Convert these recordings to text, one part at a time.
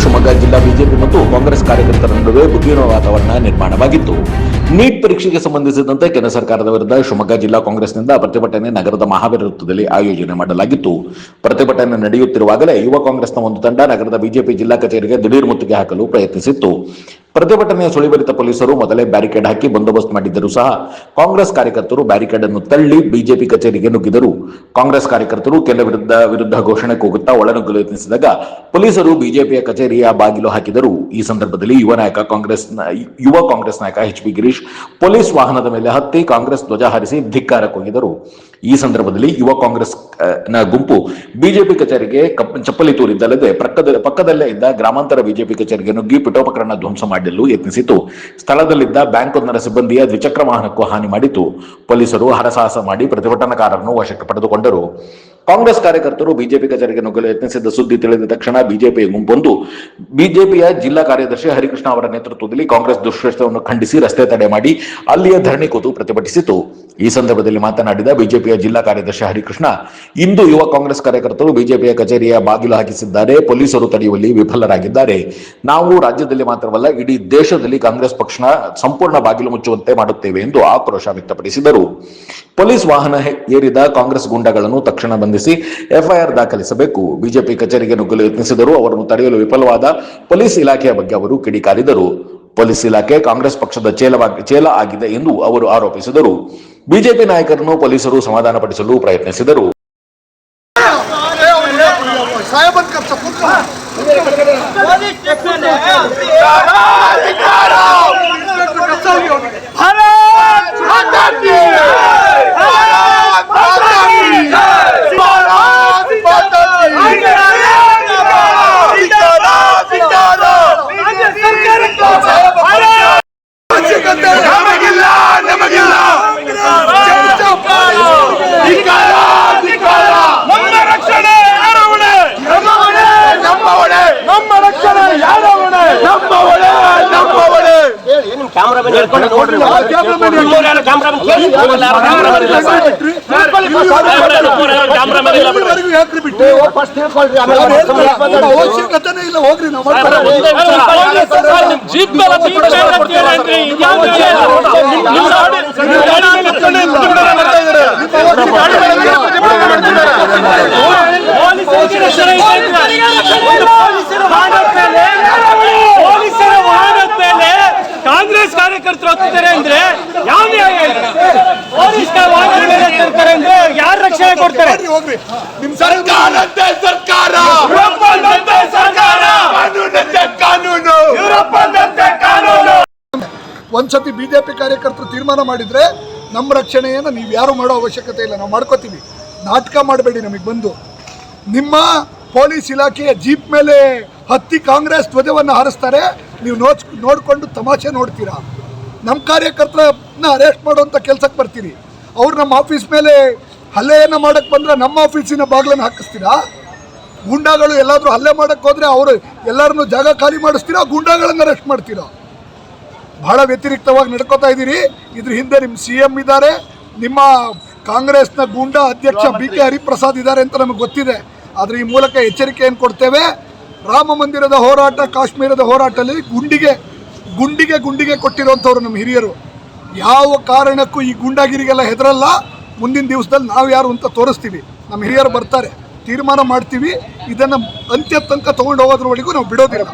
ಶಿವಮೊಗ್ಗ ಜಿಲ್ಲಾ ಬಿಜೆಪಿ ಮತ್ತು ಕಾಂಗ್ರೆಸ್ ಕಾರ್ಯಕರ್ತರ ನಡುವೆ ಬುದ್ಧಿನ ವಾತಾವರಣ ನಿರ್ಮಾಣವಾಗಿತ್ತು. ನೀಟ್ ಪರೀಕ್ಷೆಗೆ ಸಂಬಂಧಿಸಿದಂತೆ ಕೇಂದ್ರ ಸರ್ಕಾರದ ವಿರುದ್ಧ ಶಿವಮೊಗ್ಗ ಜಿಲ್ಲಾ ಕಾಂಗ್ರೆಸ್ನಿಂದ ಪ್ರತಿಭಟನೆ ನಗರದ ಮಹಾವೀರ ವೃತ್ತದಲ್ಲಿ ಆಯೋಜನೆ ಮಾಡಲಾಗಿತ್ತು. ಪ್ರತಿಭಟನೆ ನಡೆಯುತ್ತಿರುವಾಗಲೇ ಯುವ ಕಾಂಗ್ರೆಸ್ನ ಒಂದು ತಂಡ ನಗರದ ಬಿಜೆಪಿ ಜಿಲ್ಲಾ ಕಚೇರಿಗೆ ದಿಢೀರ್ ಮುತ್ತಿಗೆ ಹಾಕಲು ಪ್ರಯತ್ನಿಸಿತ್ತು. ಪ್ರತಿಭಟನೆಯ ಸುಳಿವರಿತ ಪೊಲೀಸರು ಮೊದಲೇ ಬ್ಯಾರಿಕೇಡ್ ಹಾಕಿ ಬಂದೋಬಸ್ತ್ ಮಾಡಿದ್ದರೂ ಸಹ ಕಾಂಗ್ರೆಸ್ ಕಾರ್ಯಕರ್ತರು ಬ್ಯಾರಿಕೇಡ್ ಅನ್ನು ತಳ್ಳಿ ಬಿಜೆಪಿ ಕಚೇರಿಗೆ ನುಗ್ಗಿದರು. ಕಾಂಗ್ರೆಸ್ ಕಾರ್ಯಕರ್ತರು ಕೆಲ ವಿರುದ್ಧ ಘೋಷಣೆ ಕೂಗುತ್ತಾ ಒಳನುಗ್ಗಲು ಯತ್ನಿಸಿದಾಗ ಪೊಲೀಸರು ಬಿಜೆಪಿಯ ಕಚೇರಿಯ ಬಾಗಿಲು ಹಾಕಿದರು. ಈ ಸಂದರ್ಭದಲ್ಲಿ ಯುವ ಕಾಂಗ್ರೆಸ್ ನಾಯಕ ಎಚ್ ಬಿ ಗಿರೀಶ್ ಪೊಲೀಸ್ ವಾಹನದ ಮೇಲೆ ಹತ್ತಿ ಕಾಂಗ್ರೆಸ್ ಧ್ವಜ ಹಾರಿಸಿ ಧಿಕ್ಕಾರ ಕೂಗಿದರು. ಈ ಸಂದರ್ಭದಲ್ಲಿ ಯುವ ಕಾಂಗ್ರೆಸ್ ಗುಂಪು ಬಿಜೆಪಿ ಕಚೇರಿಗೆ ಚಪ್ಪಲಿ ತೂರಿದ್ದಲ್ಲದೆ ಪಕ್ಕದಲ್ಲೇ ಇದ್ದ ಗ್ರಾಮಾಂತರ ಬಿಜೆಪಿ ಕಚೇರಿಗೆ ನುಗ್ಗಿ ಪೀಠೋಪಕರಣ ಧ್ವಂಸ ಮಾಡಲು ಯತ್ನಿಸಿತು. ಸ್ಥಳದಲ್ಲಿದ್ದ ಬ್ಯಾಂಕ್ ಒಂದರ ಸಿಬ್ಬಂದಿಯ ದ್ವಿಚಕ್ರ ವಾಹನಕ್ಕೂ ಹಾನಿ ಮಾಡಿತು. ಪೊಲೀಸರು ಹರಸಾಹಸ ಮಾಡಿ ಪ್ರತಿಭಟನಾಕಾರರನ್ನು ವಶಕ್ಕೆ ಪಡೆದುಕೊಂಡರು. ಕಾಂಗ್ರೆಸ್ ಕಾರ್ಯಕರ್ತರು ಬಿಜೆಪಿ ಕಚೇರಿಗೆ ನುಗ್ಗಲು ಯತ್ನಿಸಿದ್ದ ಸುದ್ದಿ ತಿಳಿದ ತಕ್ಷಣ ಬಿಜೆಪಿ ಗುಂಪೊಂದು ಬಿಜೆಪಿಯ ಜಿಲ್ಲಾ ಕಾರ್ಯದರ್ಶಿ ಹರಿಕೃಷ್ಣ ಅವರ ನೇತೃತ್ವದಲ್ಲಿ ಕಾಂಗ್ರೆಸ್ ದುಷ್ಕೃತ್ಯವನ್ನು ಖಂಡಿಸಿ ರಸ್ತೆ ತಡೆ ಮಾಡಿ ಅಲ್ಲಿಯೇ ಧರಣಿ ಕೂತು ಪ್ರತಿಭಟಿಸಿತು. ಈ ಸಂದರ್ಭದಲ್ಲಿ ಮಾತನಾಡಿದ ಬಿಜೆಪಿಯ ಜಿಲ್ಲಾ ಕಾರ್ಯದರ್ಶಿ ಹರಿಕೃಷ್ಣ, ಇಂದು ಯುವ ಕಾಂಗ್ರೆಸ್ ಕಾರ್ಯಕರ್ತರು ಬಿಜೆಪಿಯ ಕಚೇರಿಯ ಬಾಗಿಲು ಹಾಕಿಸಿದ್ದಾರೆ. ಪೊಲೀಸರು ತಡೆಯುವಲ್ಲಿ ವಿಫಲರಾಗಿದ್ದಾರೆ. ನಾವು ರಾಜ್ಯದಲ್ಲಿ ಮಾತ್ರವಲ್ಲ, ಇಡೀ ದೇಶದಲ್ಲಿ ಕಾಂಗ್ರೆಸ್ ಪಕ್ಷ ಸಂಪೂರ್ಣ ಬಾಗಿಲು ಮುಚ್ಚುವಂತೆ ಮಾಡುತ್ತೇವೆ ಎಂದು ಆಕ್ರೋಶ ವ್ಯಕ್ತಪಡಿಸಿದರು. ಪೊಲೀಸ್ ವಾಹನ ಏರಿದ ಕಾಂಗ್ರೆಸ್ ಗೂಂಡಾಗಳನ್ನು ತಕ್ಷಣ ಬಂಧಿಸಿ ಎಫ್ಐಆರ್ ದಾಖಲಿಸಬೇಕು. ಬಿಜೆಪಿ ಕಚೇರಿಗೆ ನುಗ್ಗಲು ಯತ್ನಿಸಿದರೂ ಅವರನ್ನು ತಡೆಯಲು ವಿಫಲವಾದ ಪೊಲೀಸ್ ಇಲಾಖೆಯ ಬಗ್ಗೆ ಅವರು ಕಿಡಿಕಾರಿದರು. ಪೊಲೀಸ್ ಇಲಾಖೆ ಕಾಂಗ್ರೆಸ್ ಪಕ್ಷದ ಚೇಲ ಆಗಿದೆ ಎಂದು ಅವರು ಆರೋಪಿಸಿದರು. ಬಿಜೆಪಿ ನಾಯಕರನ್ನು ಪೊಲೀಸರು ಸಮಾಧಾನಪಡಿಸಲು ಪ್ರಯತ್ನಿಸಿದರು. ಕಾಂಗ್ರೆಸ್ ಕಾರ್ಯಕರ್ತರು ಹೋಗ್ತಿದ್ದಾರೆ ಅಂದ್ರೆ ಯಾವ ನ್ಯಾಯ ಇದೆ? ಪೊಲೀಸ್ ಅಂದ್ರೆ ಯಾರು ರಕ್ಷಣೆ ಕೊಡ್ತಾರೆ? ನಿಮ್ ಸರ್ಕಾರದ್ದೇ ಸರ್ಕಾರ, ಕಾನೂನು. ಒಂದ್ಸತಿ ಬಿಜೆಪಿ ಕಾರ್ಯಕರ್ತರು ತೀರ್ಮಾನ ಮಾಡಿದ್ರೆ ನಮ್ಮ ರಕ್ಷಣೆಯನ್ನು ನೀವು ಯಾರು ಮಾಡೋ ಅವಶ್ಯಕತೆ ಇಲ್ಲ, ನಾವು ಮಾಡ್ಕೋತೀವಿ. ನಾಟಕ ಮಾಡಬೇಡಿ. ನಮಗೆ ಬಂದು ನಿಮ್ಮ ಪೊಲೀಸ್ ಇಲಾಖೆಯ ಜೀಪ್ ಮೇಲೆ ಹತ್ತಿ ಕಾಂಗ್ರೆಸ್ ಧ್ವಜವನ್ನು ಹಾರಿಸ್ತಾರೆ, ನೀವು ನೋಡಿಕೊಂಡು ತಮಾಷೆ ನೋಡ್ತೀರಾ. ನಮ್ಮ ಕಾರ್ಯಕರ್ತರನ್ನ ಅರೆಸ್ಟ್ ಮಾಡುವಂಥ ಕೆಲಸಕ್ಕೆ ಬರ್ತೀರಿ. ಅವ್ರು ನಮ್ಮ ಆಫೀಸ್ ಮೇಲೆ ಹಲ್ಲೆಯನ್ನು ಮಾಡೋಕ್ಕೆ ಬಂದರೆ ನಮ್ಮ ಆಫೀಸಿನ ಬಾಗಿಲನ್ನು ಹಾಕಿಸ್ತೀರಾ. ಗೂಂಡಾಗಳು ಎಲ್ಲಾದರೂ ಹಲ್ಲೆ ಮಾಡೋಕ್ಕೆ ಹೋದರೆ ಅವರು ಎಲ್ಲರನ್ನೂ ಜಾಗ ಖಾಲಿ ಮಾಡಿಸ್ತೀರಾ, ಗೂಂಡಾಗಳನ್ನು ಅರೆಸ್ಟ್ ಮಾಡ್ತೀರಾ. ಭಾಳ ವ್ಯತಿರಿಕ್ತವಾಗಿ ನಡ್ಕೋತಾ ಇದ್ದೀರಿ. ಇದ್ರ ಹಿಂದೆ ನಿಮ್ಮ CM ಇದ್ದಾರೆ, ನಿಮ್ಮ ಕಾಂಗ್ರೆಸ್ನ ಗೂಂಡಾ ಅಧ್ಯಕ್ಷ BK ಹರಿಪ್ರಸಾದ್ ಇದ್ದಾರೆ ಅಂತ ನಮಗೆ ಗೊತ್ತಿದೆ. ಆದರೆ ಈ ಮೂಲಕ ಎಚ್ಚರಿಕೆಯನ್ನು ಕೊಡ್ತೇವೆ. ರಾಮ ಮಂದಿರದ ಹೋರಾಟ, ಕಾಶ್ಮೀರದ ಹೋರಾಟದಲ್ಲಿ ಗುಂಡಿಗೆ ಕೊಟ್ಟಿರುವಂಥವ್ರು ನಮ್ಮ ಹಿರಿಯರು. ಯಾವ ಕಾರಣಕ್ಕೂ ಈ ಗುಂಡಾಗಿರಿಗೆಲ್ಲ ಹೆದರಲ್ಲ. ಮುಂದಿನ ದಿವಸದಲ್ಲಿ ನಾವು ಯಾರು ಅಂತ ತೋರಿಸ್ತೀವಿ. ನಮ್ಮ ಹಿರಿಯರು ಬರ್ತಾರೆ, ತೀರ್ಮಾನ ಮಾಡ್ತೀವಿ. ಇದನ್ನು ಅಂತ್ಯ ತನಕ ತೊಗೊಂಡು ಹೋಗೋದ್ರವರೆಗೂ ನಾವು ಬಿಡೋದಿಲ್ಲ.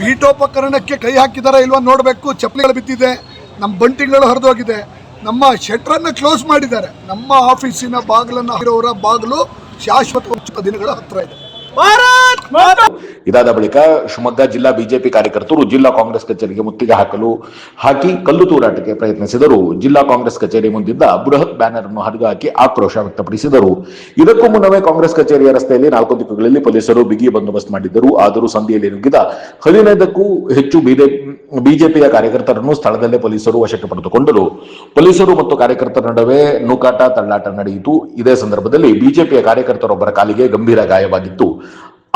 ಪೀಠೋಪಕರಣಕ್ಕೆ ಕೈ ಹಾಕಿದಾರ ಇಲ್ವಾ ನೋಡಬೇಕು. ಚಪ್ಪಲಿಗಳು ಬಿದ್ದಿದೆ, ನಮ್ಮ ಬಂಟಿಗಳು ಹರಿದೋಗಿದೆ, ನಮ್ಮ ಶೆಟ್ರನ್ನು ಕ್ಲೋಸ್ ಮಾಡಿದ್ದಾರೆ. ನಮ್ಮ ಆಫೀಸಿನ ಬಾಗಿಲನ್ನು ಹಾಕಿರೋರ ಬಾಗಿಲು ಶಾಶ್ವತ ದಿನಗಳ ಹತ್ರ ಇದೆ. ಇದಾದ ಬಳಿಕ ಶಿವಮೊಗ್ಗ ಜಿಲ್ಲಾ ಬಿಜೆಪಿ ಕಾರ್ಯಕರ್ತರು ಜಿಲ್ಲಾ ಕಾಂಗ್ರೆಸ್ ಕಚೇರಿಗೆ ಮುತ್ತಿಗೆ ಹಾಕಿ ಕಲ್ಲು ತೂರಾಟಕ್ಕೆ ಪ್ರಯತ್ನಿಸಿದರು. ಜಿಲ್ಲಾ ಕಾಂಗ್ರೆಸ್ ಕಚೇರಿ ಮುಂದಿದ್ದ ಬೃಹತ್ ಬ್ಯಾನರ್ ಅನ್ನು ಹರಿದು ಹಾಕಿ ಆಕ್ರೋಶ ವ್ಯಕ್ತಪಡಿಸಿದರು. ಇದಕ್ಕೂ ಮುನ್ನವೇ ಕಾಂಗ್ರೆಸ್ ಕಚೇರಿಯ ರಸ್ತೆಯಲ್ಲಿ 4 ದಿಕ್ಕುಗಳಲ್ಲಿ ಪೊಲೀಸರು ಬಿಗಿ ಬಂದೋಬಸ್ತ್ ಮಾಡಿದ್ದರು. ಆದರೂ ಸಂಧಿಯಲ್ಲಿ ನುಗ್ಗಿದ 15ಕ್ಕೂ ಹೆಚ್ಚು ಬಿಜೆಪಿಯ ಕಾರ್ಯಕರ್ತರನ್ನು ಸ್ಥಳದಲ್ಲೇ ಪೊಲೀಸರು ವಶಕ್ಕೆ ಪಡೆದುಕೊಂಡರು. ಪೊಲೀಸರು ಮತ್ತು ಕಾರ್ಯಕರ್ತರ ನಡುವೆ ನೂಕಾಟ ತಳ್ಳಾಟ ನಡೆಯಿತು. ಇದೇ ಸಂದರ್ಭದಲ್ಲಿ ಬಿಜೆಪಿಯ ಕಾರ್ಯಕರ್ತರೊಬ್ಬರ ಕಾಲಿಗೆ ಗಂಭೀರ ಗಾಯವಾಗಿತ್ತು.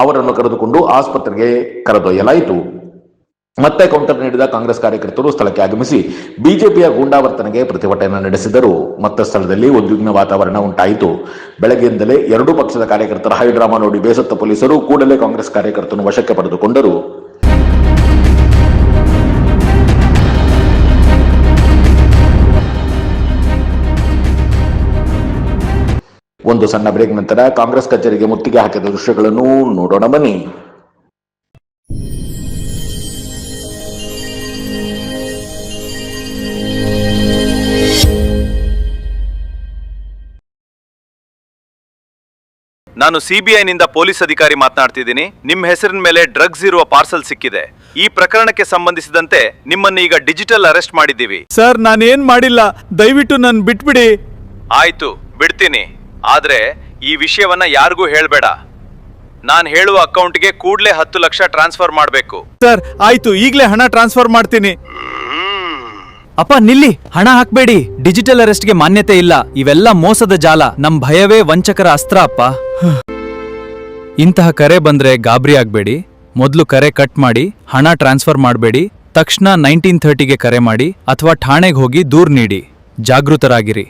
ಅವರನ್ನು ಕರೆದುಕೊಂಡು ಆಸ್ಪತ್ರೆಗೆ ಕರೆದೊಯ್ಯಲಾಯಿತು. ಮತ್ತೆ ಕೌಂಟರ್ ನೀಡಿದ ಕಾಂಗ್ರೆಸ್ ಕಾರ್ಯಕರ್ತರು ಸ್ಥಳಕ್ಕೆ ಆಗಮಿಸಿ ಬಿಜೆಪಿಯ ಗೂಂಡಾವರ್ತನೆಗೆ ಪ್ರತಿಭಟನೆ ನಡೆಸಿದರು. ಮತ್ತೆ ಸ್ಥಳದಲ್ಲಿ ಉದ್ವಿಗ್ನ ವಾತಾವರಣ ಉಂಟಾಯಿತು. ಬೆಳಗ್ಗೆಯಿಂದಲೇ ಎರಡೂ ಪಕ್ಷದ ಕಾರ್ಯಕರ್ತರ ಹೈಡ್ರಾಮಾ ನೋಡಿ ಬೇಸತ್ತ ಪೊಲೀಸರು ಕೂಡಲೇ ಕಾಂಗ್ರೆಸ್ ಕಾರ್ಯಕರ್ತರನ್ನು ವಶಕ್ಕೆ ಪಡೆದುಕೊಂಡರು. ಒಂದು ಸಣ್ಣ ಬ್ರೇಕ್ ನಂತರ ಕಾಂಗ್ರೆಸ್ ಕಚೇರಿಗೆ ಮುತ್ತಿಗೆ ಹಾಕಿದ ದೃಶ್ಯಗಳನ್ನು ನೋಡೋಣ ಬನ್ನಿ. ನಾನು ಸಿಬಿಐನಿಂದ ಪೊಲೀಸ್ ಅಧಿಕಾರಿ ಮಾತನಾಡ್ತಿದ್ದೀನಿ. ನಿಮ್ಮ ಹೆಸರಿನ ಮೇಲೆ ಡ್ರಗ್ಸ್ ಇರುವ ಪಾರ್ಸಲ್ ಸಿಕ್ಕಿದೆ. ಈ ಪ್ರಕರಣಕ್ಕೆ ಸಂಬಂಧಿಸಿದಂತೆ ನಿಮ್ಮನ್ನು ಈಗ ಡಿಜಿಟಲ್ ಅರೆಸ್ಟ್ ಮಾಡಿದ್ದೀವಿ. ಸರ್, ನಾನೇನ್ ಮಾಡಿಲ್ಲ, ದಯವಿಟ್ಟು ನನ್ ಬಿಟ್ಬಿಡಿ. ಆಯ್ತು, ಬಿಡ್ತೀನಿ. ಆದ್ರೆ ಈ ವಿಷಯವನ್ನ ಯಾರಿಗೂ ಹೇಳ್ಬೇಡ. ನಾನು ಹೇಳುವ ಅಕೌಂಟ್ಗೆ ಕೂಡ್ಲೇ 10 ಲಕ್ಷ ಟ್ರಾನ್ಸ್ಫರ್ ಮಾಡಬೇಕು. ಸರ್ ಆಯ್ತು, ಈಗ್ಲೇ ಹಣ ಟ್ರಾನ್ಸ್ಫರ್ ಮಾಡ್ತೀನಿ. ಅಪ್ಪ ನಿಲ್ಲಿ, ಹಣ ಹಾಕ್ಬೇಡಿ. ಡಿಜಿಟಲ್ ಅರೆಸ್ಟ್ಗೆ ಮಾನ್ಯತೆ ಇಲ್ಲ. ಇವೆಲ್ಲ ಮೋಸದ ಜಾಲ. ನಮ್ ಭಯವೇ ವಂಚಕರ ಅಸ್ತ್ರ ಅಪ್ಪ. ಇಂತಹ ಕರೆ ಬಂದ್ರೆ ಗಾಬರಿ ಆಗ್ಬೇಡಿ. ಮೊದಲು ಕರೆ ಕಟ್ ಮಾಡಿ ಹಣ ಟ್ರಾನ್ಸ್ಫರ್ ಮಾಡಬೇಡಿ. ತಕ್ಷಣ 1930ಗೆ ಕರೆ ಮಾಡಿ ಅಥವಾ ಠಾಣೆಗೆ ಹೋಗಿ ದೂರು ನೀಡಿ. ಜಾಗೃತರಾಗಿರಿ.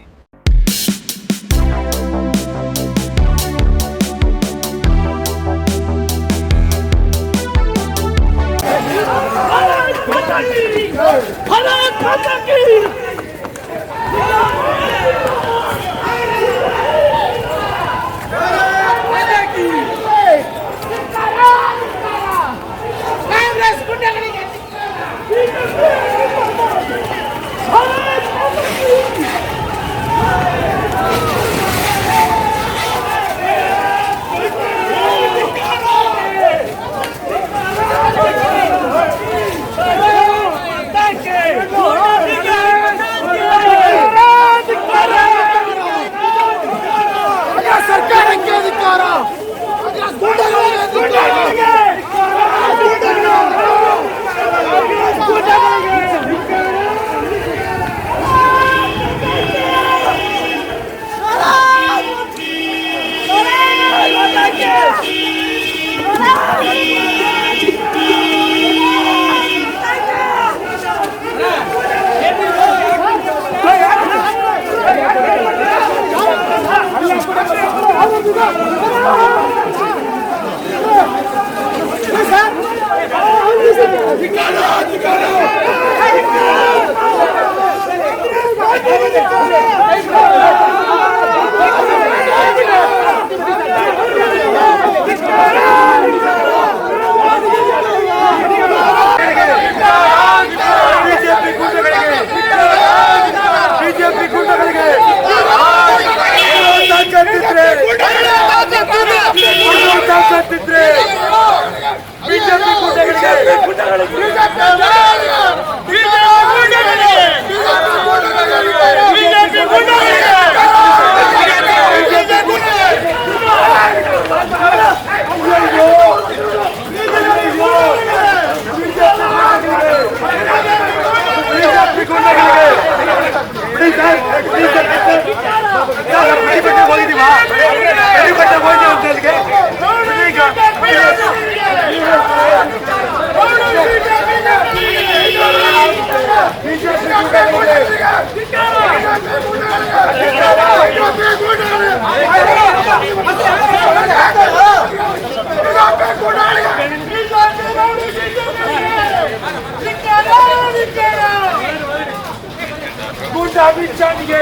ಗುಂಡಾ ಬಿಚ್ಚಾಣಿಗೆ